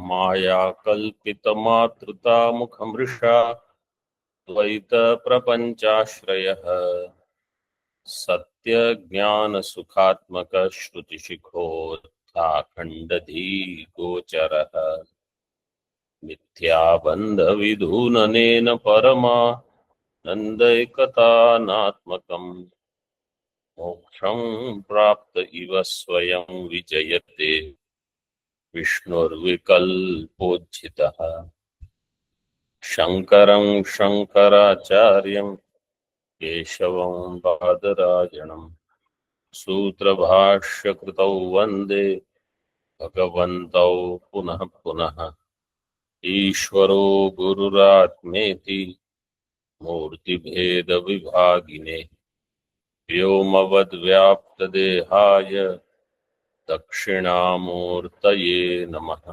माया कल्पितमातृता मुखमृषा द्वैत प्रपंचाश्रयः सत्य ज्ञान सुखात्मक श्रुतिशिखोत्थाखण्डधी गोचरः मिथ्याबन्ध विधूननेन परमानन्दैकतानात्मकम् मोक्षं प्राप्त इव स्वयं विजयते विष्णुर्विकल्पोज्झितः शंकरं शंकराचार्यं केशवं बादरायणं सूत्रभाष्यकृतौ वन्दे भगवन्तौ पुनः पुनः ईश्वरो गुरुरात्मेति मूर्तिभेदविभागिने व्योमवद्व्याप्तदेहाय दक्षिणामूर्तये नमः।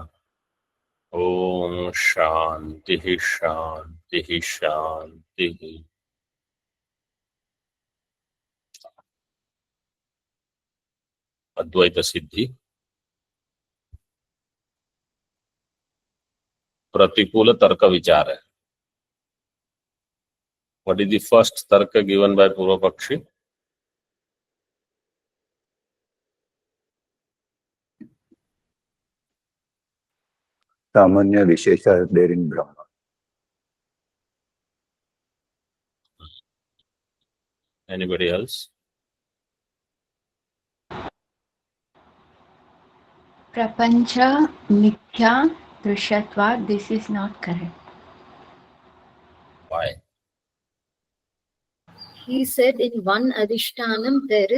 ओम शांति शांति शांति। अद्वैत सिद्धि प्रतिकूल तर्क विचार है। व्हाट इज द फर्स्ट तर्क गिवन बाय पूर्व पक्षी? सामान्य विशेष there in Brahma. Anybody else? Prapancha mithya drishyatva. This is not correct. Why? He said in one adhishtanam there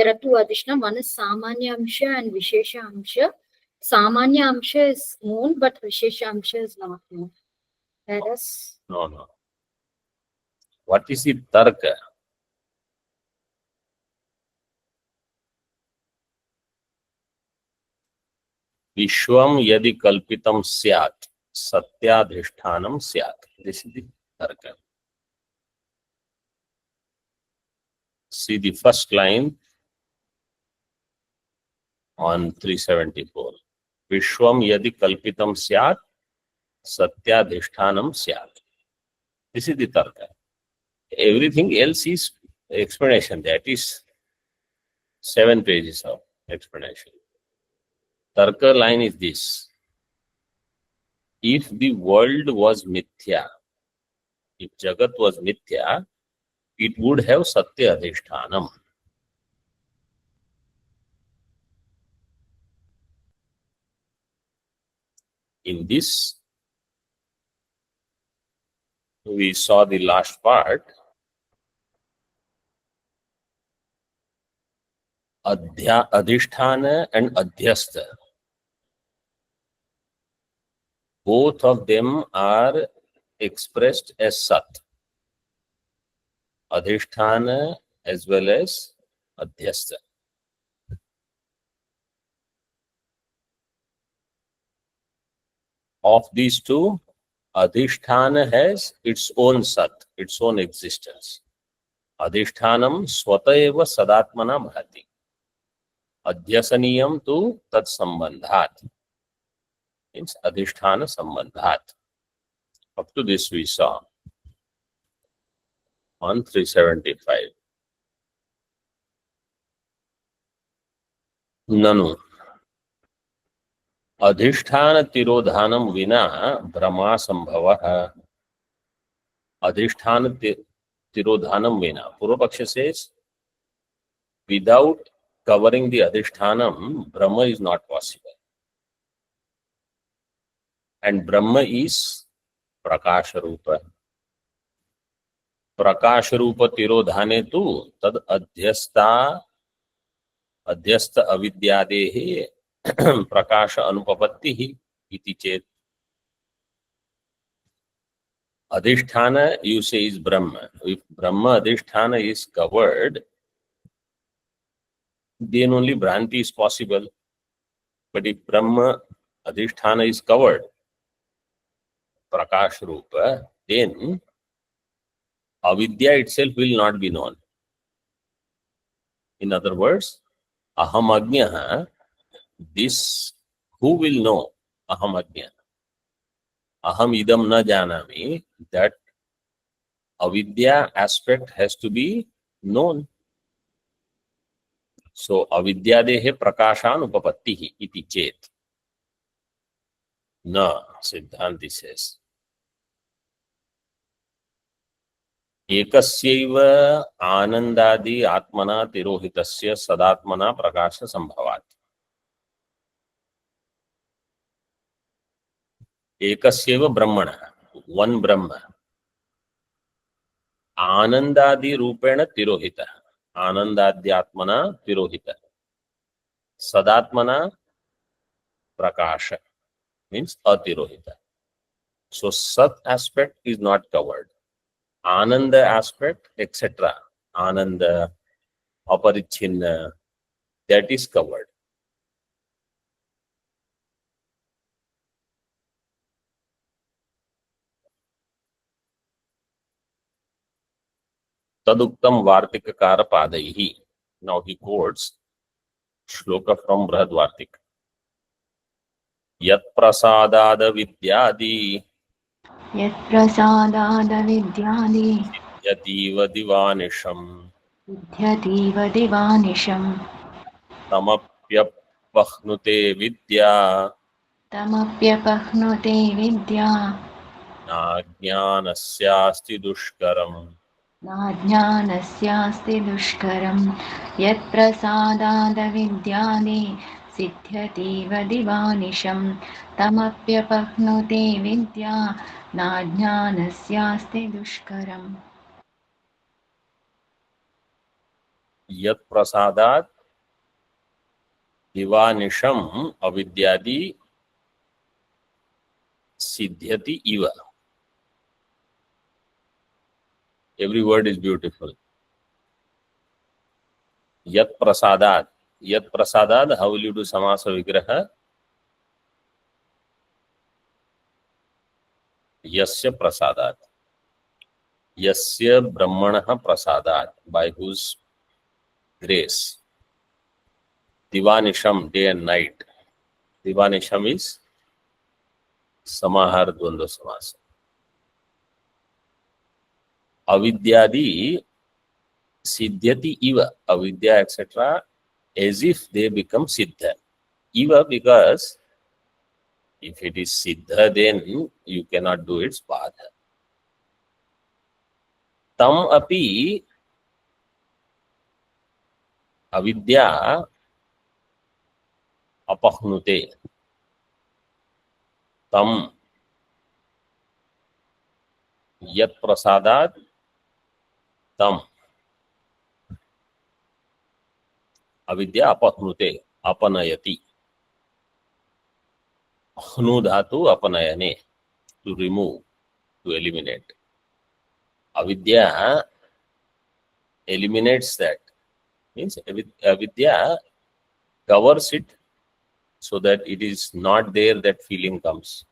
are two adhishtanam. One is samanya amsha and vishesha amsha. Samanya amsha is known, but vishesha amsha is not known. Whereas No. What is the tarka? विश्वम यदि कल्पितम स्यात् सत्याधिष्ठानम स्यात्. This is the tarka. See the first line on 374. Vishwam yadi kalpitam syat satyadhishtanam syat. This is the tarka. Everything else is explanation. That is 7 pages of explanation. Tarka line is this. If the world was mithya, if Jagat was mithya, it would have Satya Adhishtanam. In this, we saw the last part. Adhisthana and Adhyastha. Both of them are expressed as Sat. Adhisthana as well as Adhyastha. Of these two, Adhisthana has its own Sat, its own existence. Adhishthanam swataeva sadatmana bhati. Adhyasaniyam tu tat sambandhat. Means Adhisthana sambandhat. Up to this we saw on 375. Nanu अधिष्ठान तिरोधानम विना भ्रमा संभव है. अधिष्ठान तिरोधानम विना. पूर्व पक्ष says without covering the adhishthanam, Brahma is not possible. And Brahma is Prakasha Rupa. Prakasha Rupa tirodhane tu tad adhyastha avidyadehe prakasha anupapattihi iti chet. Adhisthana, you say, is Brahma. If Brahma Adhisthana is covered, then only Bhranti is possible. But if Brahma Adhisthana is covered, Prakash Rupa, then Avidya itself will not be known. In other words, Aham Agnya, this who will know aham ajnana. Aham idam na janami, that avidya aspect has to be known. So avidyadehe prakashan upapattihi iti chet. Na, Siddhanti says. एकस्यैव आनंदादि आत्मना तिरोहितस्य सदात्मना प्रकाश संभवात्. एकस्यैव ब्रह्मणः, one ब्रह्म, आनंदादि रूपेण तिरोहितः, आनंदाद्यात्मना तिरोहितः, सदात्मना प्रकाश means atirohita. So sat aspect is not covered. Ananda aspect, etc. Ananda, aparichinna, that is covered. Taduktam Vartikakara Padaihi. Now he quotes shloka from Brihad Vartika. Yat prasadada vidyadi Yat prasadada vidyadi yativa divanisham vidyativa divanisham tamapyapahnute vidya tamapyapahnute vidya najnanasyasti dushkaram. नाज्ञानस्यास्ति दुष्करं यत्प्रसादादविद्यादि सिद्ध्यतीव दिवानिशं तमप्यपह्नुते Vidya नाज्ञानस्यास्ति दुष्करम्. Yat prasadat divanisham avidyadi siddhyati iva. Every word is beautiful. Yat prasadat. Yat prasadat, how will you do samasa vigraha? Yasya prasadat. Yasya brahmanaha prasadat, by whose grace. Divanisham, day and night. Divanisham is samahar dvandva samasa. Avidyadi siddhyati iva. Avidya, etc. as if they become siddha. Iva, because if it is siddha, then you cannot do its badha. Tam api avidya apahnute. Tam yat prasadat tam avidya apahnute, apanayati. Ahnu dhatu apanayane, to remove, to eliminate. Avidya eliminates that. Means avidya covers it so that it is not there, that feeling comes.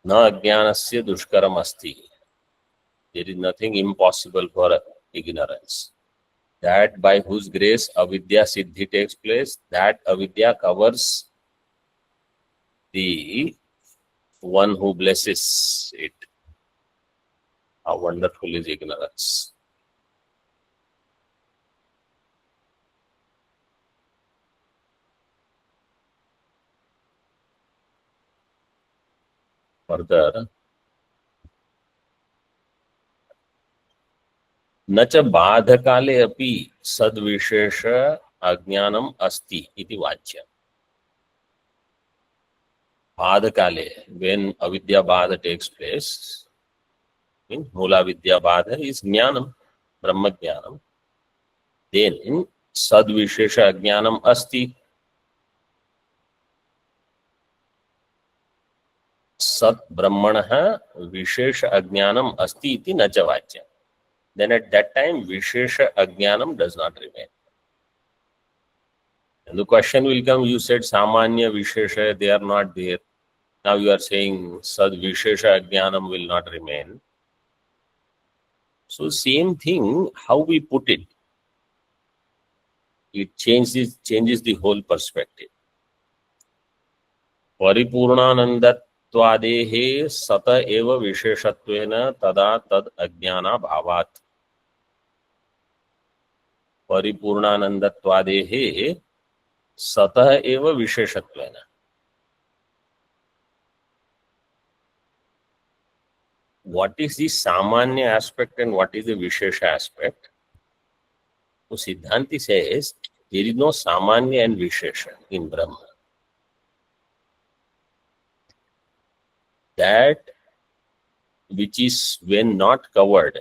Na ajnanasya dushkaram asti. There is nothing impossible for ignorance. That by whose grace avidya siddhi takes place, that avidya covers the one who blesses it. How wonderful is ignorance. Further, न च बाधकाले अपि सद्विशेष अज्ञानम अस्ति इति वाच्य. Badhakale, when avidya badha takes place, means mula vidya badha is jnanam, brahma jnanam. Then sadvishesha jnanam asti. Sat brahmanaha vishesha ajnanam asti iti na cha vachya. Then at that time vishesha ajnanam does not remain. And the question will come, you said samanya vishesha, they are not there. Now you are saying sad vishesha ajnanam will not remain. So same thing, how we put it, it changes the whole perspective. परिपूर्णानंदत्वादेः सत एव विशेषत्वेन तदा तद अज्ञानाभावात्। परिपूर्णानंदत्वादेः सतः एव विशेषत्वेन। What is the samanya aspect and what is the vishesha aspect? So Siddhanti says there is no samanya and vishesha in Brahma. That which is when not covered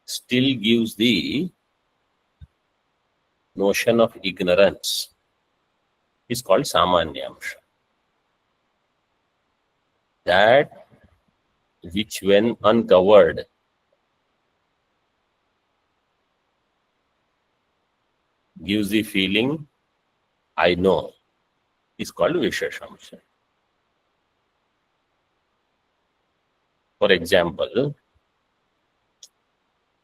still gives the notion of ignorance is called samanyamsha. That which when uncovered gives the feeling I know is called visheshamsha. For example,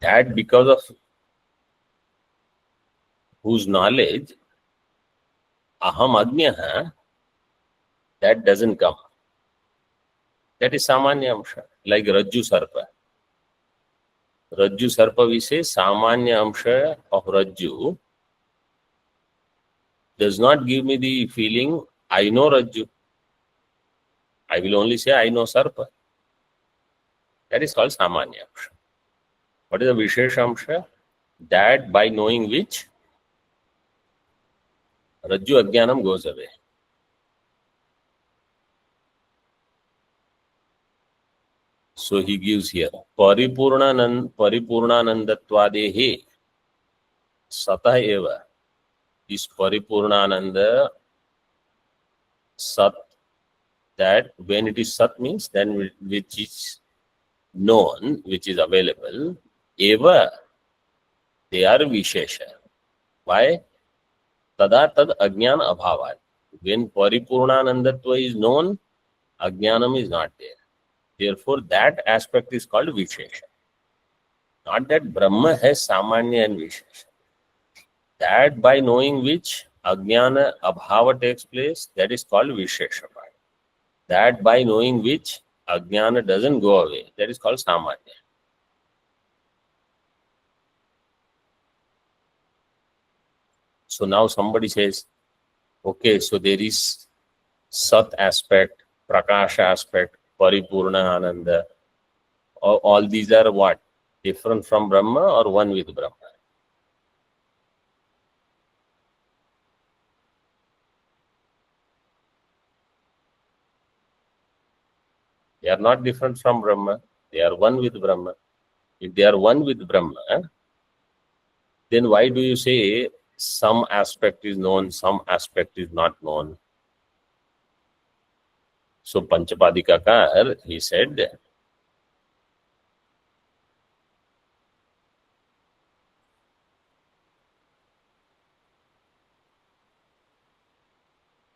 that because of whose knowledge aham agnya, that doesn't come. That is samanya amsha, like Rajju Sarpa. Rajju Sarpa, we say samanya amsha of Rajju does not give me the feeling I know Rajju. I will only say I know Sarpa. That is called samanya amsha. What is the vishesha amsha? That by knowing which Rajju Ajnanam goes away. So he gives here Paripurnanandatvadehe Satah eva. Is Paripurnananda Sat, that when it is Sat means then which is known, which is available, eva, they are Vishesha. Why? Tada tad Ajnana abhavat. When Paripurnanandatva is known, Ajnanam is not there. Therefore, that aspect is called Vishesha. Not that Brahma has Samanya and Vishesha. That by knowing which Ajnana Abhava takes place, that is called Vishesha part. That by knowing which Ajnana doesn't go away, that is called Samanya. So now somebody says, okay, so there is Sat aspect, Prakasha aspect, Paripurna Ananda. All these are what? Different from Brahma or one with Brahma? They are not different from Brahma. They are one with Brahma. If they are one with Brahma, then why do you say some aspect is known, some aspect is not known? So Panchapadikakar, he said,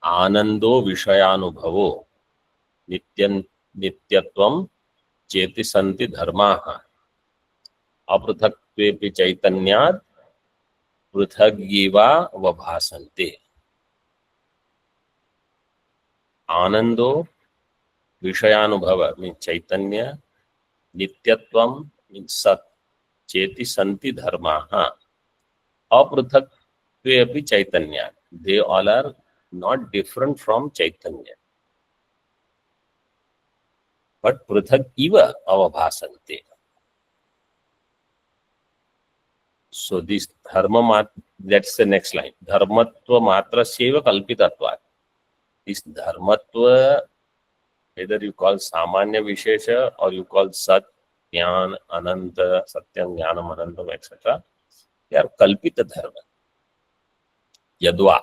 Anando Vishayanubhavo Nityatvam Cheti Santi Dharmaha Apruthakvepi Chaitanyad Pruthagiva Vabhasante. Anando Vishayanubhava means Chaitanya, Nityatvam means Sat, Cheti Santi Dharmaha Apruthakvepi Chaitanya. They all are not different from Chaitanya. But Pruthak Iva Avabhasante. So this Dharma, that's the next line. Dharmatva Matra Seva Kalpitatvat. This Dharmatva, whether you call Samanya Vishesha or you call Sat, Jnana, Ananta, Satyam, Jnanam, Anantam, etc., they are Kalpita Dharma. Yadva.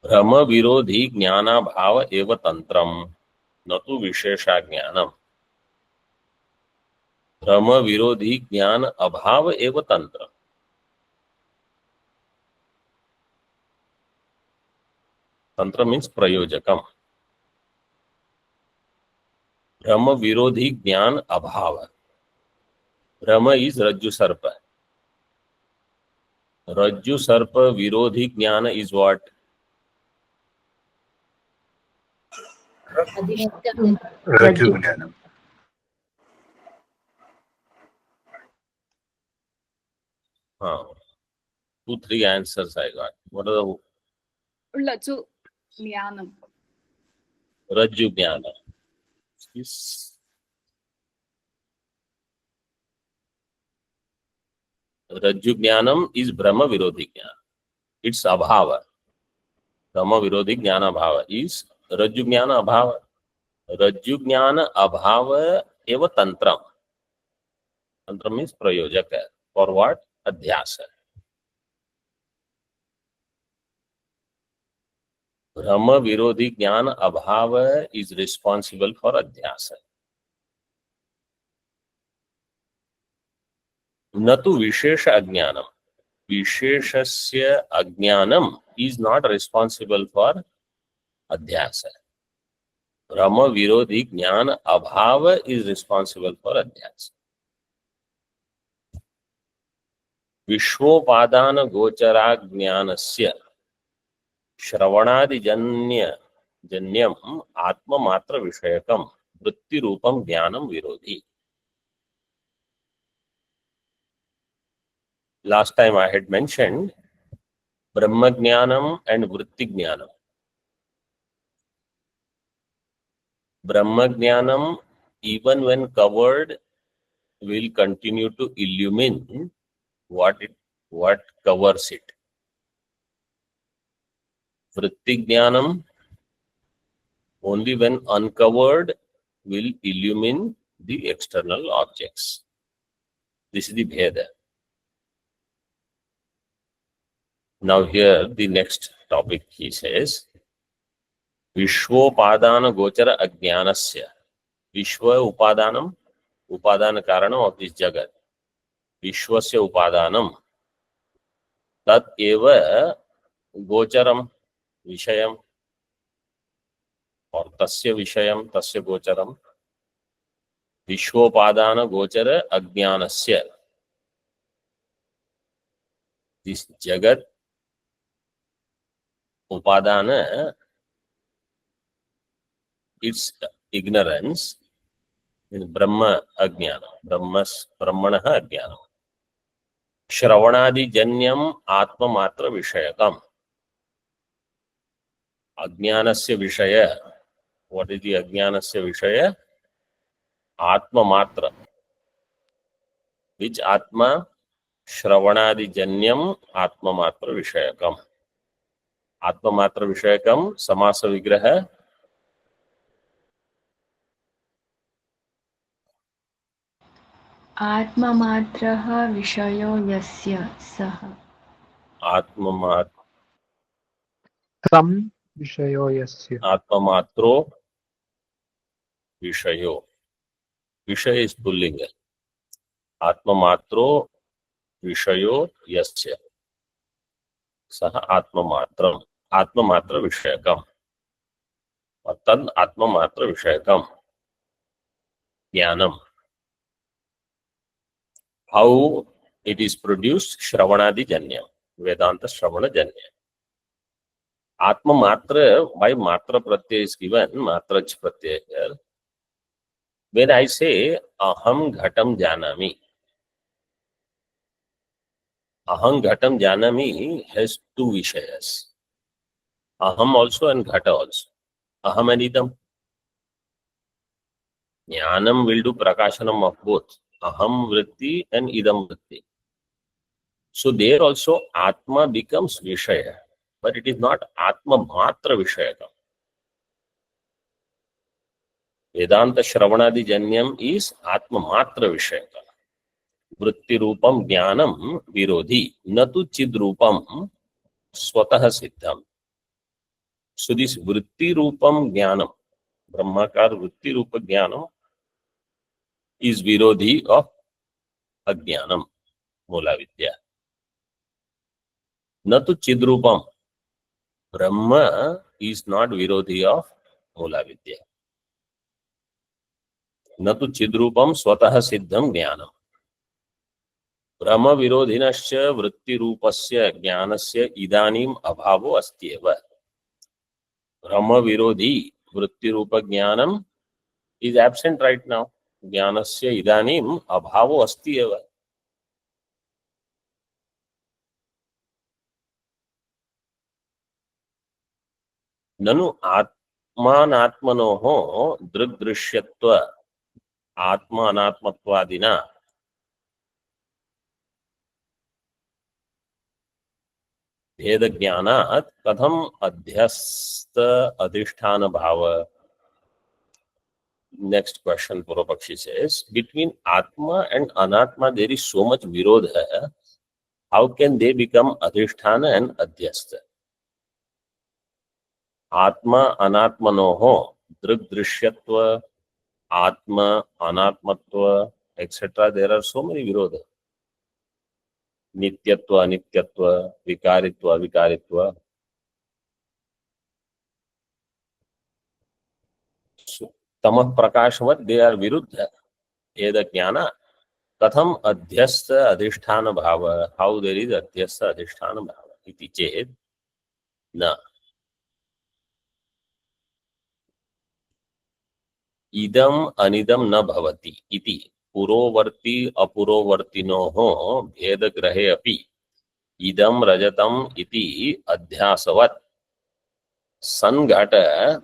Brahma Virodhi Jnana Bhava Eva Tantram Natu Vishesha Jnanam. Brahma Virodhi Jnana Abhava Eva Tantra. Tantra means Prayojakam. Brahma Virodhi Jnana Abhava. Brahma is Rajju Sarpa. Rajju Sarpa Virodhi Jnana is what? अधिष्ठानं Rajjugyanam. हाँ, 2-3 answers I got. What are the Laju Jnanam. Rajju Jnana? Is Rajju Jnanam is Brahma Virodhi Jnana. It's Abhava. Brahma Virodhi Jnana Bhava is Rajju Jnana Abhava. Rajju Jnana Abhava eva Tantram. Tantram means Prayojaka. For what? Adhyasa. Brahma Virodhi Jnana Abhava is responsible for Adhyasa. Natu Vishesha Ajnanam. Visheshasya Ajnanam is not responsible for Adhyasa. Brahma Virodhi Jnana Abhava is responsible for Adhyasa. Vishwopadana Gochara Jnanasya Shravanadi Janyam Atma Matra Vishayakam Vritti Rupam Jnanam Virodhi. Last time I had mentioned Brahma Jnanam and Vritti Jnanam. Brahma Jnanam, even when covered, will continue to illumine what covers it. Vritti Jnanam, only when uncovered, will illumine the external objects. This is the Bheda. Now here, the next topic, he says, Vishwopadana Gochara Ajnanasya. Vishwa Upadanam, Upadana Karanam of this Jagat. Vishwasya Upadanam. Tat eva Gocharam Vishayam. Or Tasya Vishayam, Tasya Gocharam. Vishwopadana Gochara Ajnanasya. This Jagat Upadana, its ignorance is Brahma Ajnana. Brahmana Ajnana. Shravanadi Janyam Atma Matra Vishayakam. Ajnanasya Vishaya. What is the Ajnanasya Vishaya? Atma Matra. Which Atma? Shravanadi Janyam Atma Matra Vishayakam. Atma Matra Vishayakam, Samasa Vigraha. Atmamatraha Vishayo Yasya Saha. Atma Matra. Tam Vishayo Yasya. Atma Matro Vishayo. Vishaya is Pullinga. Atma Matro Vishayo Yasya. Saha Atma Matram. Atma Matra Vishayakam. Tad Atma Matra Vishayakam. Jnanam. How it is produced? Shravanadi Janyam. Vedanta Shravana Janya. Atma Matra, by Matra Pratyaya is given, Matrach Pratyaya here. When I say Aham Ghatam Janami, Aham Ghatam Janami has two Vishayas. Aham also and Ghata also. Aham and Idam. Jnanam will do Prakashanam of both. Aham Vritti and Idam Vritti. So there also Atma becomes Vishaya. But it is not Atma Matra Vishayakam. Vedanta Shravanadi Janyam is Atma Matra Vishayakam. Vritti Rupam Jnanam Virodhi. Natu Chid Rupam Swataha Siddham. So this Vritti Rupam Jnanam, Brahmakar Vritti Rupa Jnanam, is Virodhi of Ajnanam, Mula Vidya. Natu Chid Rupam. Brahma is not Virodhi of Mula Vidya. Natu Chidrupam Swataha Siddham Jnanam. Brahma Virodhinasya Vritti Rupasya Jnanasya Idanim Abhavo Astyeva. Brahma Virodhi वृत्ति रूप ज्ञानम is absent right now. ज्ञानस्य इदानीम अभावो अस्ति एव. ननु आत्मानात्मनोः दृग्दृश्यत्व आत्मा अनात्मत्वादिना भेद ज्ञानात् कथम अध्यस्त अधिष्ठान भाव. Next question, Purvapakshi says, between Atma and Anatma there is so much virodha. How can they become Adhisthana and Adhyasta? Atma Anatmanoho, Drigdrishyatva, Atma Anatmatva, etc. There are so many virodha. Nityatva, Anityatva, Vikaritva, Vikaritva. So, Tamah Prakashvat, they are viruddha. Eda Jnana. Katham adhyastha adhisthana bhava. How there is adhyastha adhisthana bhava? Iti ched na. Idam anidam na bhavati. Iti purovarti apurovartinoho bheda grahe api. Idam rajatam iti adhyasavat. Sanghata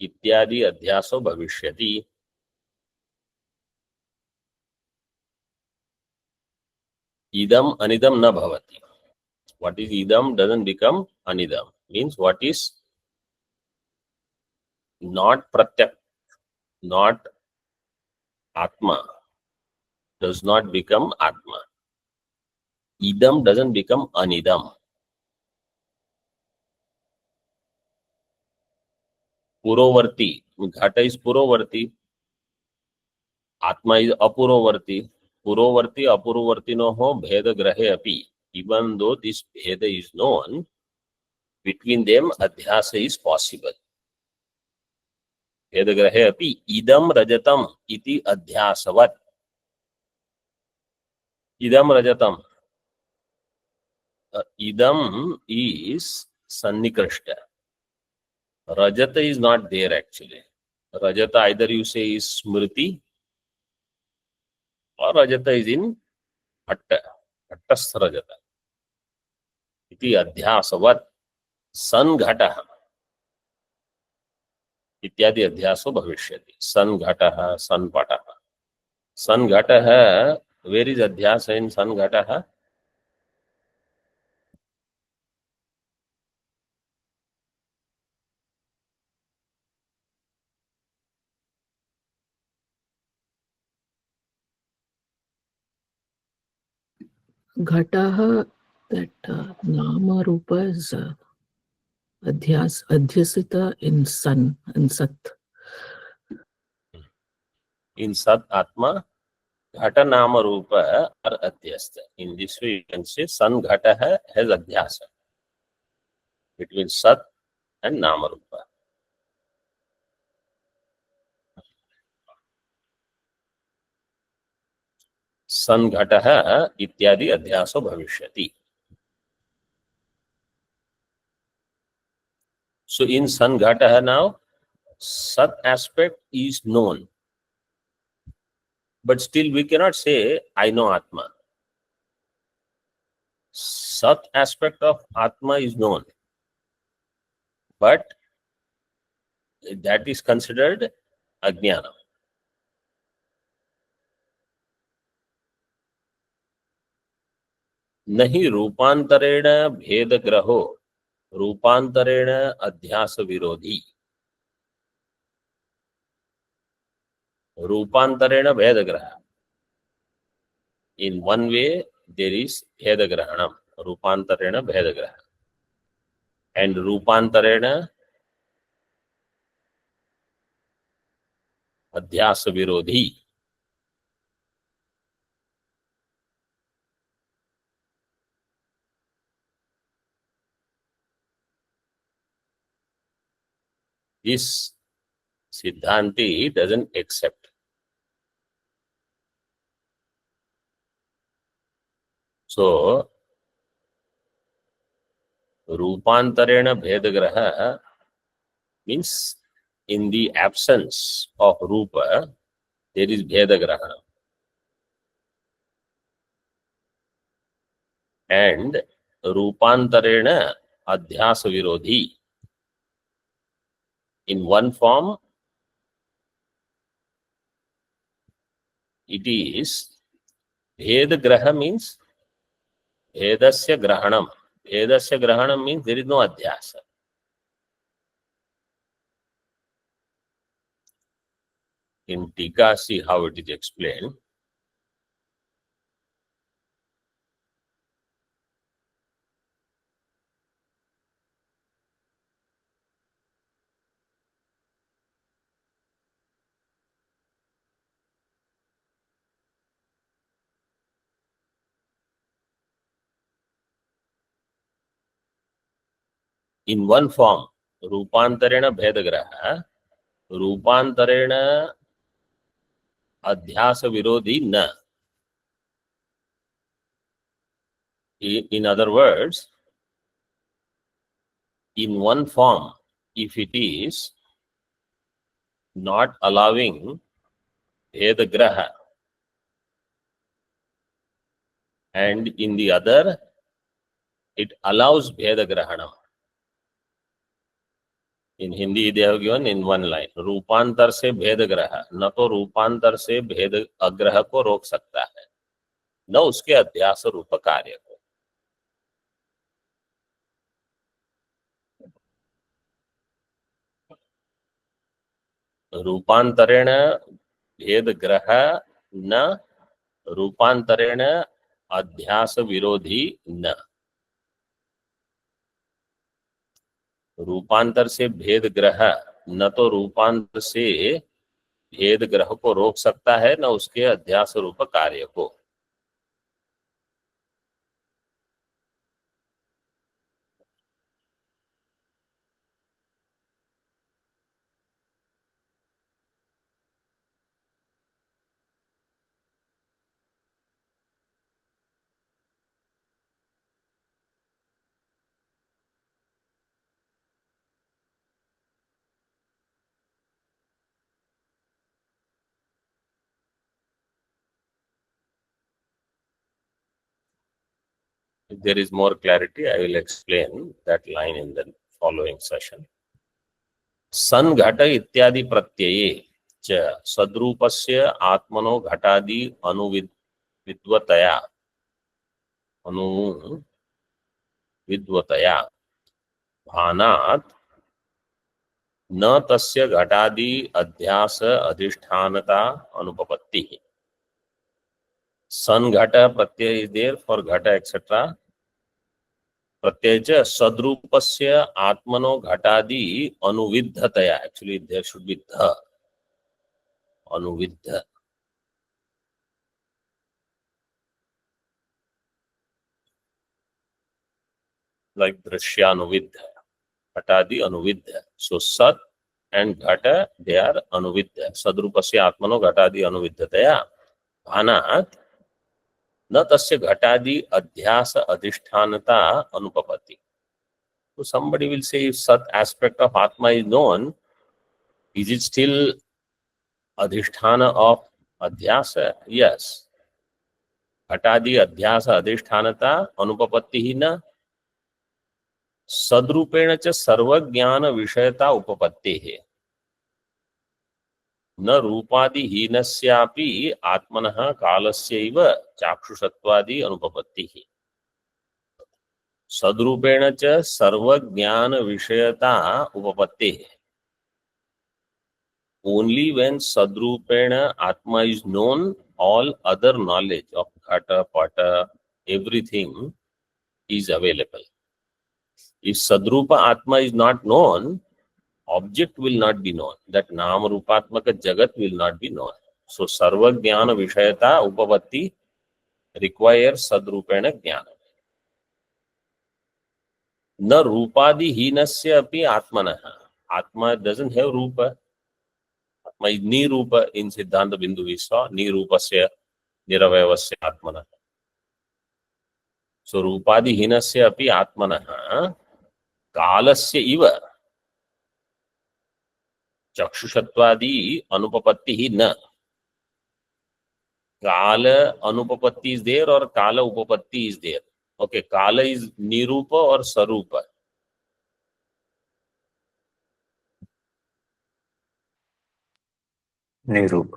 ityadi adhyaso bhavishyati. Idam anidam na bhavati. What is idam doesn't become anidam. Means what is not pratyak, not atma, does not become atma. Idam doesn't become anidam. Purovarti, ghata is purovarti, atma is apurovarti. Purovarti apurovartinoho bheda grahe api. Even though this bheda is known, between them adhyasa is possible. Bheda grahe api idam rajatam iti adhyasavat. Idam rajatam. Idam is sannikrishta. Rajata is not there actually. Rajata either you say is smriti or Rajata is in Atta. Attasth Rajata. Iti adhyasavat sanghataha. Ityadi adhyaso bhavishyati. Sanghataha, sanpataha. Sanghataha, where is adhyasa in sanghataha? Ghataha, that Nama Rupa is adhyasita in Sun and Sat. In Sat Atma, Ghata Nama Rupa are adhyasta. In this way you can say Sanghataha has adhyasa between Sat and Nama Rupa. Sanghataha ityadi adhyaso bhavishyati. So in Sanghataha now, Sat aspect is known. But still we cannot say, I know Atma. Sat aspect of Atma is known. But that is considered Ajnana. Nahi रूपांतरेण भेद ग्रहो रूपांतरेण अध्यास विरोधी. रूपांतरेण भेद ग्रह. In one way there is भेद ग्रहणम. रूपांतरेण भेद ग्रह. And रूपांतरेण अध्यास विरोधी. This Siddhanti doesn't accept. So, रूपांतरेण भेद ग्रह means in the absence of rupa, there is bheda grahana. And rupantarena adhyasa virodhi. In one form, it is bheda graha means bhedasya grahanam. Bhedasya grahanam means there is no adhyasa. In Tika, see how it is explained. In one form, rupantarena bhedagraha, rupantarena adhyasa virodhi na. In other words, in one form, if it is not allowing bhedagraha, and in the other, it allows bhedagrahanam. In Hindi, they have given in one line, रूपांतर से भेद ग्रह, न तो रूपांतर से भेद अग्रह को रोक सकता है, न उसके अध्यास रूप कार्य को. रूपांतरेण भेद ग्रह न रूपांतरेण अध्यास विरोधी न. रूपांतर से भेद ग्रह न तो रूपांतर से भेद ग्रह को रोक सकता है, न उसके अध्यास रूप कार्य को. If there is more clarity, I will explain that line in the following session. सन घट इत्यादि प्रत्यये च सद्रूपस्य आत्मनो घटादि अनुविद्वतया भानात् न तस्य घटादि अध्यास अधिष्ठानता अनुपपत्ति. सन घट प्रत्यय is there for घट etc. प्रत्यय च सद्रूपस्य आत्मनो घटादि अनुविद्धतया. Actually there should be ध. अनुविद्ध. Like दृश्यानुविद्ध. घटादि अनुविद्ध. So सत and घट they are अनुविद्ध. सद्रूपस्य आत्मनो घटादि अनुविद्धतया भानात् न तस्य घटादि अध्यास अधिष्ठानता अनुपपत्ति. So somebody will say, if such aspect of Atma is known, is it still adhisthana of adhyasa? Yes. घटादि अध्यास अधिष्ठानता अनुपपत्ति ही न. सद्रूपेण च सर्वज्ञान विषयता उपपत्ति है. न रूपादिहीनस्यापि आत्मनः कालस्यैव चाक्षुषत्वादि अनुपपत्तिः. सद्रूपेण च सर्वज्ञान विषयता उपपत्तिः. Only when sadrupena Atma is known, all other knowledge of Ghata, Pata, everything is available. If Sadrupa Atma is not known, object will not be known. That Nama Rupatmaka Jagat will not be known. So Sarva Jnana Vishayata Upavatti requires Sadrupena Jnana. Na Rupadi Hinasya api Atmanaha. Atma doesn't have Rupa. Atma is Nirupa in Siddhanta Bindu we saw. Nirupasya Niravayavasya Atmanaha. So Rupadi Hinasya api Atmanaha Kalasya Iva. चक्षुषत्वादि अनुपपत्ति ही न. Kala anupapatti is there or Kala upapatti is there. Okay, Kala is Nirupa or Sarupa. Nirup.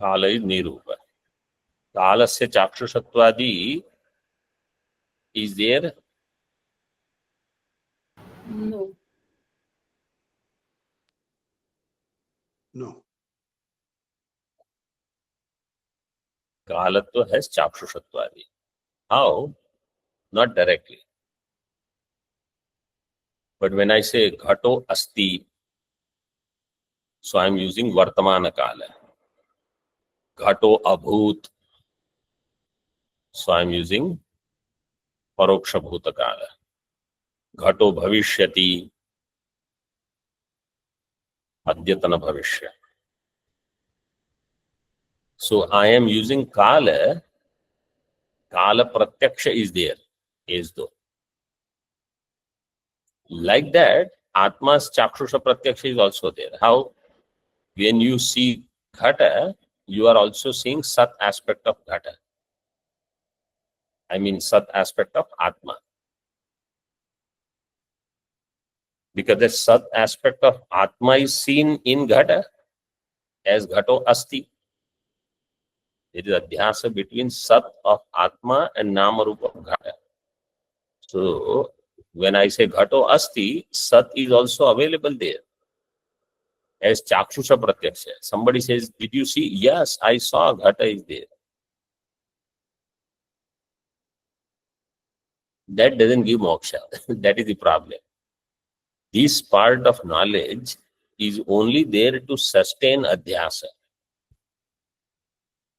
Kala is Nirupa. Kalasya Chakshushattvadi is there. No. No. Kalatva has Chakshushattvadi. How? Not directly. But when I say Ghato Asti, so I am using Vartamana Kala. Ghato Abhut, so I am using Paroksha Bhuta Kala. Ghato Bhavishyati, Adyatana Bhavishya. So I am using Kala. Kala Pratyaksha is there, is though. Like that, Atma's Chakshusha Pratyaksha is also there. How? When you see Ghata, you are also seeing Sat aspect of Ghata. I mean Sat aspect of Atma. Because the Sat aspect of Atma is seen in Ghata as Ghato Asti. There is a dhyasa between Sat of Atma and Namarupa of Ghata. So, when I say Ghato Asti, Sat is also available there as Chakshusha Pratyaksha. Somebody says, did you see? Yes, I saw Ghata is there. That doesn't give moksha. That is the problem. This part of knowledge is only there to sustain adhyasa.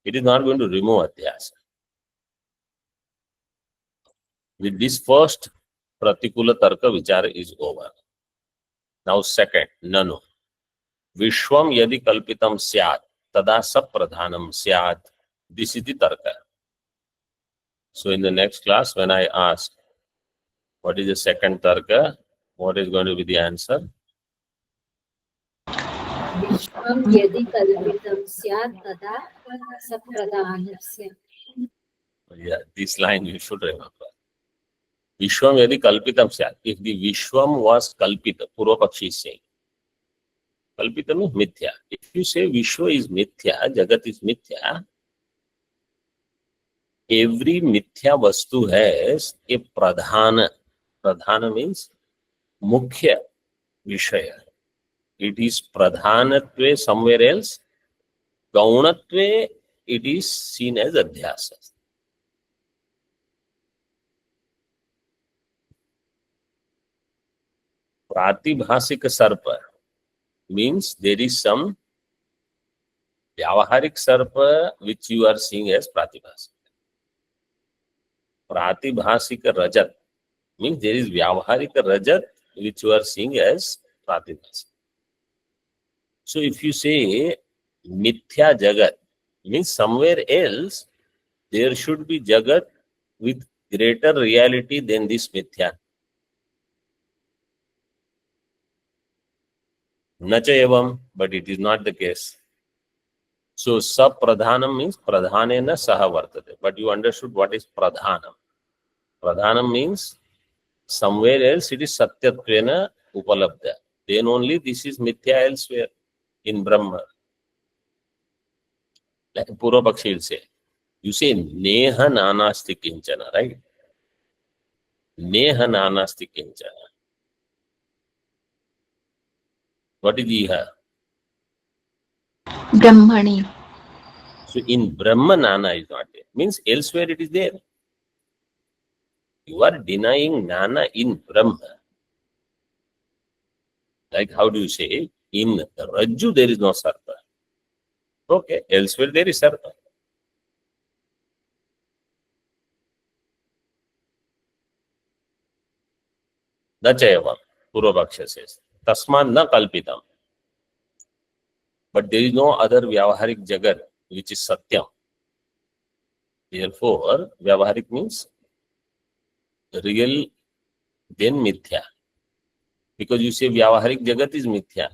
It is not going to remove adhyasa. With this first Pratikula Tarka Vichara is over. Now second, Nanu. Vishwam yadi kalpitam syat, tada sapradhanam syat. This is the Tarka. So in the next class, when I ask, what is the second Tarka? What is going to be the answer? Vishwam yadi kalpitam syat tada sapradhanasya. Yeah, this line you should remember. Vishwam yadi kalpitam syat. If the Vishwam was kalpita, Purvapakshi is saying. Kalpita means mithya. If you say Vishwa is mithya, Jagat is mithya, every mithya vastu has a pradhana. Pradhana means mukhya vishaya. It is pradhanatve somewhere else. Gaunatve, it is seen as adhyasa. Pratibhasika sarpa means there is some Vyavaharik sarpa which you are seeing as pratibhasika. Pratibhasika rajat means there is Vyavaharika rajat which you are seeing as pratibhasika. So if you say mithya jagat means somewhere else there should be jagat with greater reality than this mithya. Nacha evam, but it is not the case. So sapradhanam means pradhanena saha vartate. But you understood what is pradhanam. Pradhanam means somewhere else it is satyatvena upalabdha. Then only this is mithya elsewhere in Brahma. Like Purvapakshi will say. You say neha nanasti kinchana, right? Neha nanasti kinchana. What is iha? Brahmani. So in Brahma nana is not there. Means elsewhere it is there. You are denying nana in Brahma. Like how do you say? In Rajju there is no sarpa. Okay, elsewhere there is sarpa. Nachayavam, Purvapakshi says. Tasman na kalpitam. But there is no other Vyavaharik Jagat which is Satyam. Therefore, Vyavaharik means real, then Mithya. Because you say Vyavaharik Jagat is Mithya.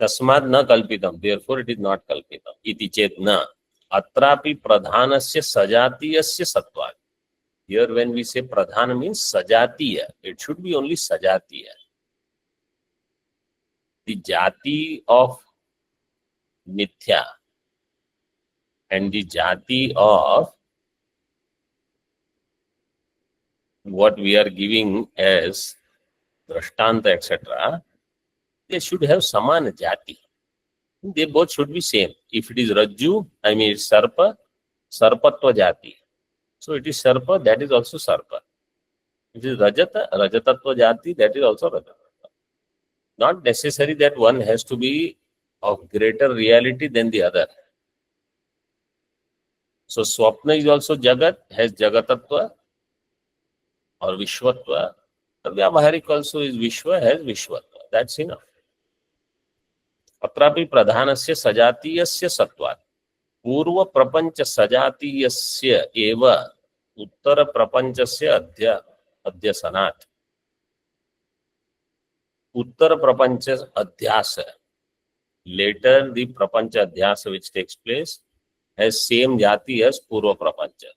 तस्मात् न कल्पितम, therefore it is not कल्पितम इति चेत न अत्रापि प्रधानस्य सजातीयस्य सत्वात्. Here when we say pradhan means sajatiya, it should be only sajatiya. The jati of mithya and the jati of what we are giving as drashtanta, etc., they should have samana jati. They both should be same. If it is Rajju, I mean it's Sarpa, Sarpatva jati. So it is Sarpa, that is also Sarpa. It is Rajata, Rajatatva jati, that is also Rajata. Not necessary that one has to be of greater reality than the other. So Swapna is also Jagat, has Jagatatva or Vishwatva. Vyavaharik also is Vishwa, has Vishwatva. That's enough. अत्रापि प्रधानस्य सजातीयस्य सत्वात् पूर्व प्रपंच सजातीयस्य एव उत्तर प्रपंचस्य अध्यसनात्. उत्तर प्रपंच अध्यास, later the prapancha adhyasa which takes place has same jati as purva prapancha.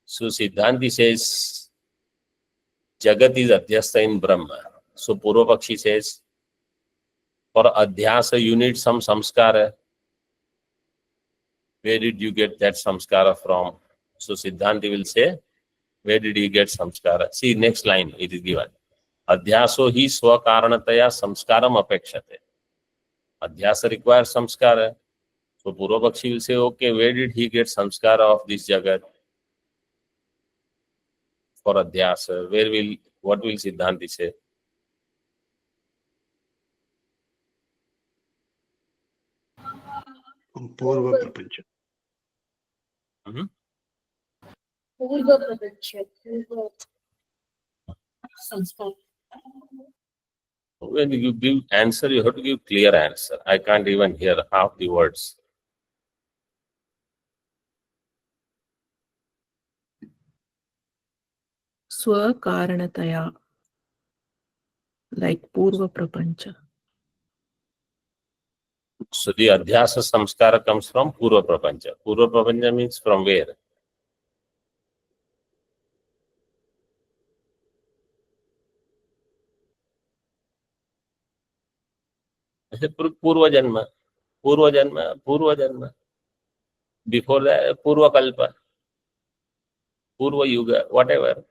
So Siddhanti says Jagat is adhyasta in Brahma. So Purva Pakshi says for adhyasa you need some samskara. Where did you get that samskara from? So Siddhanti will say, where did he get samskara? See next line it is given. Adhyaso hi swakaranataya samskaram apekshate. Adhyasa requires samskara. So Purva Pakshi will say, okay, where did he get samskara of this Jagat? For adhyasa, what will Siddhanti say? Purva Prapancha. Purva Prapancha, Purva Sanskar. When you give answer, you have to give clear answer. I can't even hear half the words. Swakaranataya, like Purva Prapancha. So the adhyasa samskara comes from Purva Prapancha. Purva Prapancha means from where? Purva Janma. Purva Janma, Purva Janma. Before that, Purva Kalpa, Purva Yuga, whatever.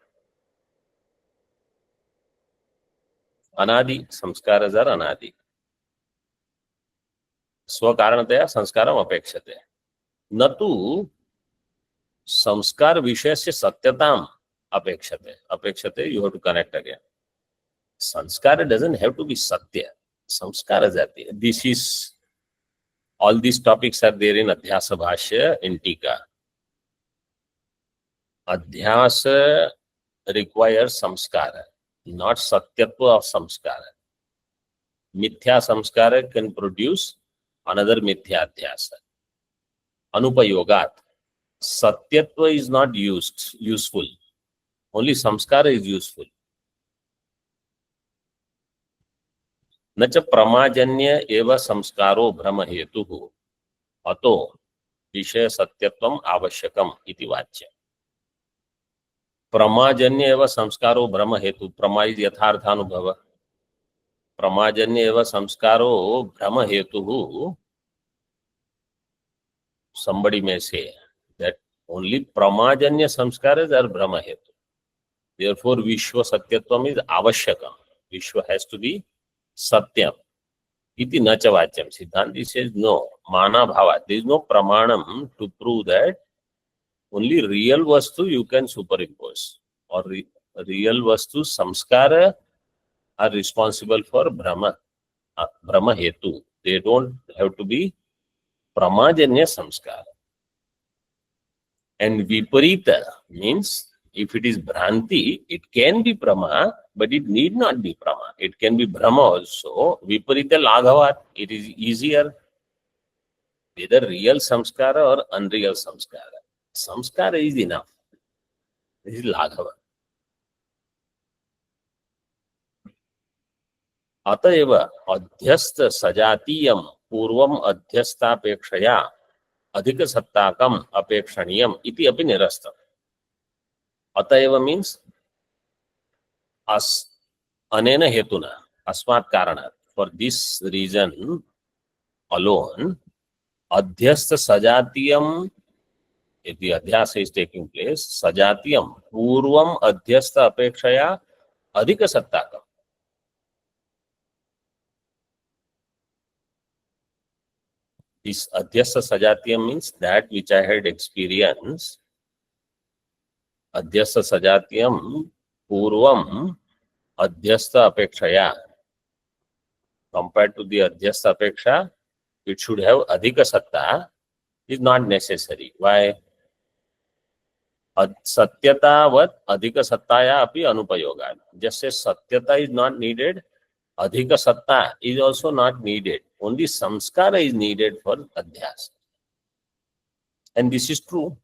Anadi, samskaras are anadi. Swakaranataya samskaram apekshate. Natu samskar vishayasya satyatam apekshate. Apekshate, you have to connect again. Sanskara doesn't have to be satya. Samskaras are there. This is, all these topics are there in Adhyasa Bhashya in Tika. Adhyasa requires samskara, not satyatva of samskara. Mithya samskara can produce another mithya adhyasa. Anupayogat. Satyatva is not useful. Only samskara is useful. नच प्रमाजन्य एव संस्कारो भ्रम हेतु अतो विषय सत्यत्वम आवश्यकम इति वाच्य. प्रमाजन्य एव संस्कारो भ्रम हेतु. प्रमा इज यथार्थानुभव. प्रमाजन्य एव संस्कारो भ्रम हेतु. Somebody may say that only pramajanya samskaras are brahma hetu. Therefore, Vishwa Satyatvam is avashyakam. Vishwa has to be Satyam. Iti nacha vachyam. Siddhanti says no. Mana bhava. There is no pramanam to prove that only real vastu you can superimpose. Or real vastu samskara are responsible for Brahma hetu. They don't have to be pramajanya samskara. And viparita means if it is bhranti, it can be prama, but it need not be prama. It can be brahma also. Viparita laghavat, it is easier. Whether real samskara or unreal samskara. Samskara is enough. This is laghava. अतएव अध्यस्त सजातीयम पूर्वम अध्यस्तापेक्षया अधिक सत्ताकम अपेक्षणीयम इति अपि निरस्तम्. अतएव means अनेन हेतुना अस्मात् कारणात्, for this reason alone, अध्यस्त सजातीयम, if the adhyasa is taking place, sajatiyam purvam adhyasta apekshaya adhika sattakam. This adhyasta sajatiyam means that which I had experienced. Adhyasta sajatiyam purvam adhyasta apekshaya. Compared to the adhyasta apeksha, it should have adhika satta. Is not necessary. Why? Satyatavat adhika sattaya api anupayoga. Just as satyata is not needed, adhika satta is also not needed. Only samskara is needed for adhyasa. And this is true.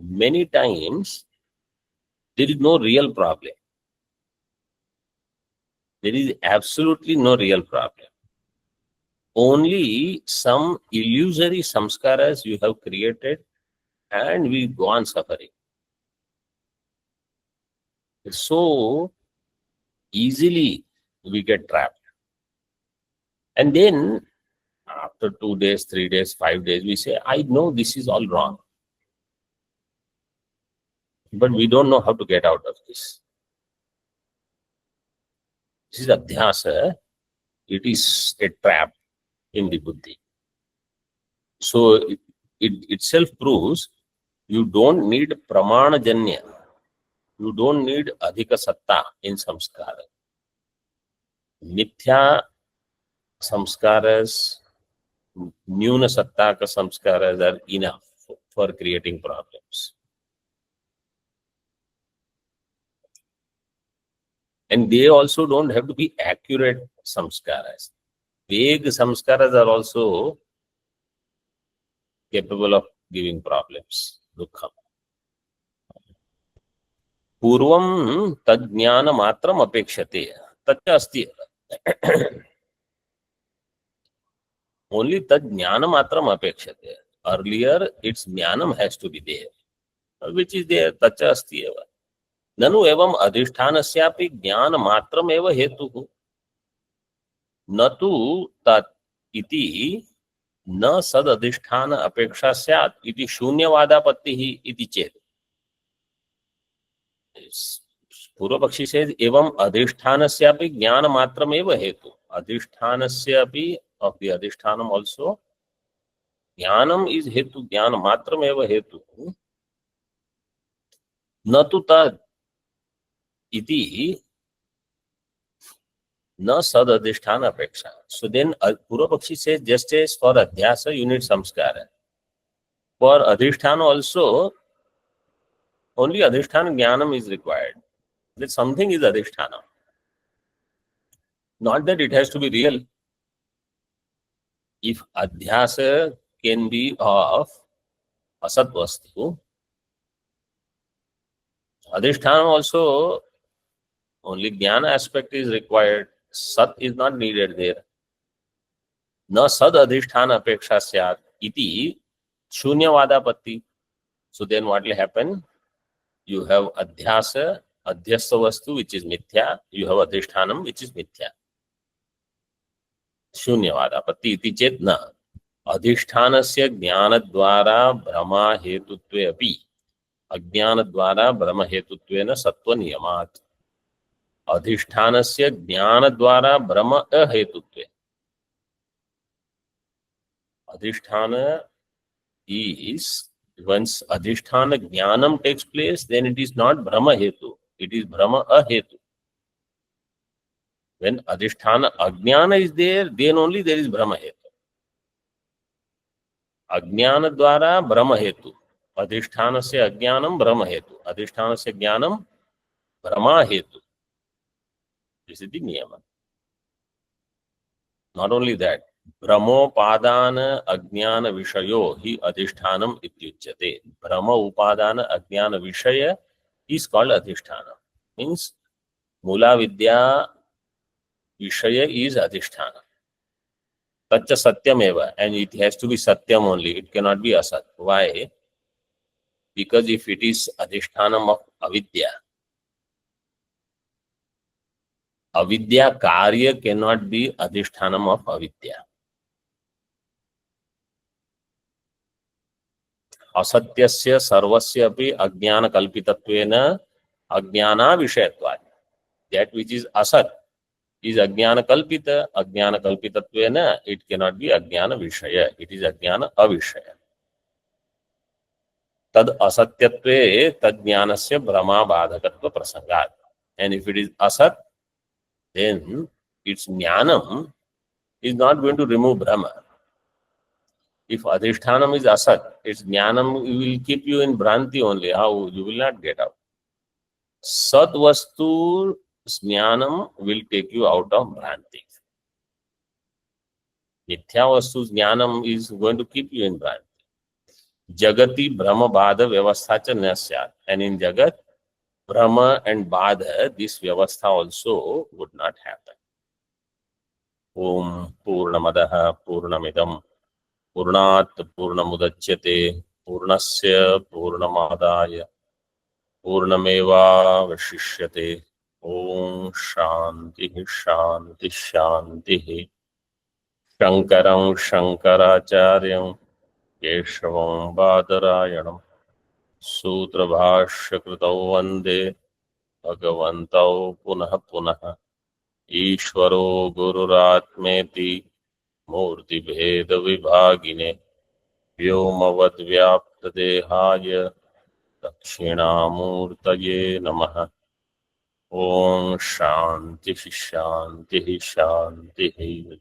Many times there is no real problem. There is absolutely no real problem. Only some illusory samskaras you have created, and we go on suffering. So easily we get trapped. And then after 2 days, 3 days, 5 days, we say, I know this is all wrong. But we don't know how to get out of this. This is adhyasa. It is a trap in the buddhi. So it itself proves you don't need pramana janya. You don't need adhika satta in samskara. Mithya samskaras, nyuna sattaka samskaras are enough for creating problems. And they also don't have to be accurate samskaras. Vague samskaras are also capable of giving problems. Dukkha. Purvam tad jnana matram apekshate. Tatya asti. Only tad jnana matram apekshate. Earlier, its jnanam has to be there. Which is there? Tatya asti eva. Nanu evam adhishthanasyapi jnana matram eva hetuhu. Natu tat iti न सद अधिष्ठान अपेक्षा स्यात् इति शून्यवादापत्तिः इति चेत्. पूर्व पक्षी says एवं अधिष्ठानस्यापि ज्ञानमात्रमेव हेतु. अधिष्ठानस्यापि of the अधिष्ठानम also ज्ञानम is हेतु, ज्ञानमात्रमेव हेतु. न तु तद् इति न सद अधिष्ठान अपेक्षा. So then Purva Pakshi says just as for adhyasa you need samskara. For adhisthana also only adhisthana jnanam is required. That something is adhisthana. Not that it has to be real. If adhyasa can be of asat vastu, adhisthana also only jnana aspect is required. Sat is not needed there. Na sad adhisthana apeksha syat iti shunyavadapatti. So then what will happen? You have adhyasa, adhyasa vastu which is mithya. You have adhishthanam which is mithya. Shunyavadapatti iti chet na. Adhishthanasya jnanadvara brahma hetutve api. Ajnanadvara brahma hetutvena sattva niyamat. अधिष्ठानस्य ज्ञान द्वारा ब्रह्म अहेतुत्वे. Adhisthana is, once adhisthana jnanam takes place, then it is not brahma hetu, it is brahma ahetu. When adhisthana ajnana is there, then only there is brahma hetu. Ajnana dvara brahma hetu. Adhishthanasya ajnanam brahma hetu. Adhishthanasya jnanam brahma hetu. This is the niyama. Not only that, brahmopadana ajnana vishayo hi adhishthanam ityuchyate. Brahma upadana ajnana vishaya is called adhisthana. Means mula vidya Vishaya is Adhisthana. Tacha Satyameva, and it has to be Satyam only. It cannot be Asat. Why? Because if it is Adhishthanam of Avidya, Avidya Karya cannot be Adhishthanam of Avidya. Asatyasya sarvasya api ajnana kalpitattvena ajnana vishayatvad. That which is asat is ajnana kalpita. Ajnana kalpitattvena it cannot be ajnana vishaya. It is ajnana avishaya. Tad asatyatve tad jnanasya brahma badhakatva prasangat. And if it is asat, then its jnanam is not going to remove Brahma. If Adhishthanam is asat, its jnanam will keep you in Bhranti only. How? You will not get out. Sat vastu jnanam will take you out of Bhranti. Mithya vastu jnanam is going to keep you in Bhranti. Jagati Brahma Badha Vyavastha cha nasyat. And in Jagat, Brahma and Badha, this Vyavastha also would not happen. Om Purnamadaha Purnamidam Purnat Purnamudachyate Purnasya Purnamadaya Purnameva Vashishyate. Om Shanti Shanti Shanti. Shankaram Shankaracharyam Keshavam Badarayanam Sutra Kritau Vande Bhagavantau Punah Punah Ishvaro Gururatmeti Murti Bheda Vibhagine Vyomavad Vyapta Dehaya Dakshinamurtaye Namaha. Om Shanti Shanti Shanti.